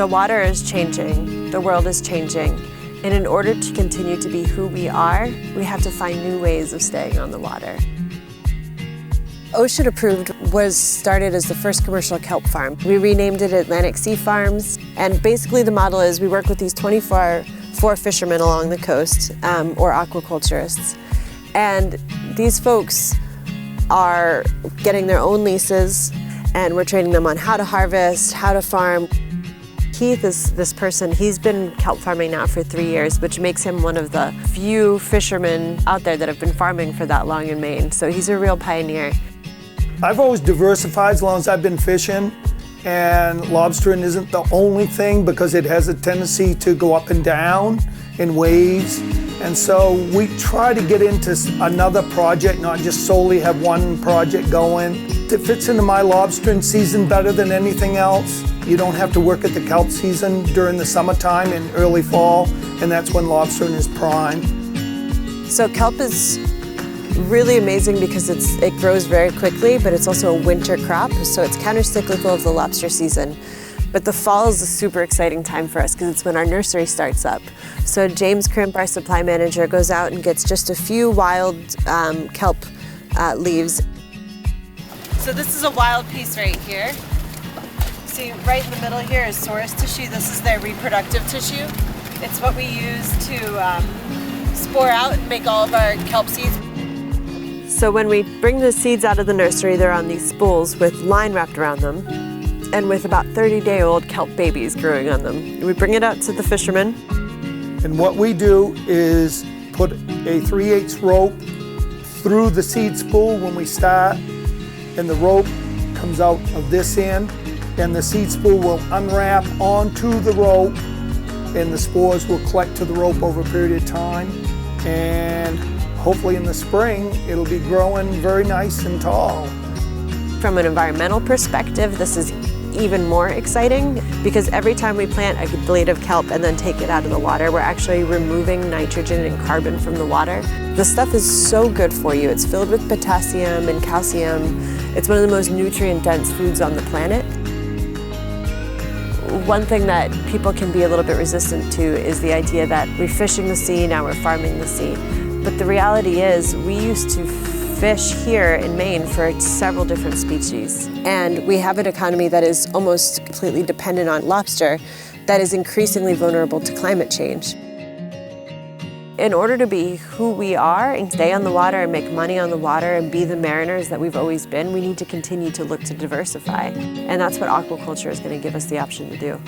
The water is changing, the world is changing, and in order to continue to be who we are, we have to find new ways of staying on the water. Ocean Approved was started as the first commercial kelp farm. We renamed it Atlantic Sea Farms, and basically the model is we work with these 24 fishermen along the coast, or aquaculturists, and these folks are getting their own leases, and we're training them on how to harvest, how to farm. Keith is this person, he's been kelp farming now for 3 years, which makes him one of the few fishermen out there that have been farming for that long in Maine. So he's a real pioneer. I've always diversified as long as I've been fishing, and lobstering isn't the only thing because it has a tendency to go up and down in waves. And so we try to get into another project, not just solely have one project going. It fits into my lobstering season better than anything else. You don't have to work at the kelp season during the summertime and early fall, and that's when lobstering is prime. So kelp is really amazing because it grows very quickly, but it's also a winter crop, so it's counter-cyclical of the lobster season. But the fall is a super exciting time for us because it's when our nursery starts up. So James Crimp, our supply manager, goes out and gets just a few wild kelp leaves. So this is a wild piece right here. See, right in the middle here is sorus tissue. This is their reproductive tissue. It's what we use to spore out and make all of our kelp seeds. So when we bring the seeds out of the nursery, they're on these spools with line wrapped around them, and with about 30-day-old kelp babies growing on them. We bring it out to the fishermen. And what we do is put a 3/8 rope through the seed spool when we start, and the rope comes out of this end, and the seed spool will unwrap onto the rope, and the spores will collect to the rope over a period of time. And hopefully in the spring, it'll be growing very nice and tall. From an environmental perspective, this is even more exciting because every time we plant a blade of kelp and then take it out of the water, we're actually removing nitrogen and carbon from the water. The stuff is so good for you. It's filled with potassium and calcium. It's one of the most nutrient-dense foods on the planet. One thing that people can be a little bit resistant to is the idea that we're fishing the sea, now we're farming the sea. But the reality is we used to fish here in Maine for several different species. And we have an economy that is almost completely dependent on lobster that is increasingly vulnerable to climate change. In order to be who we are and stay on the water and make money on the water and be the mariners that we've always been, we need to continue to look to diversify. And that's what aquaculture is going to give us the option to do.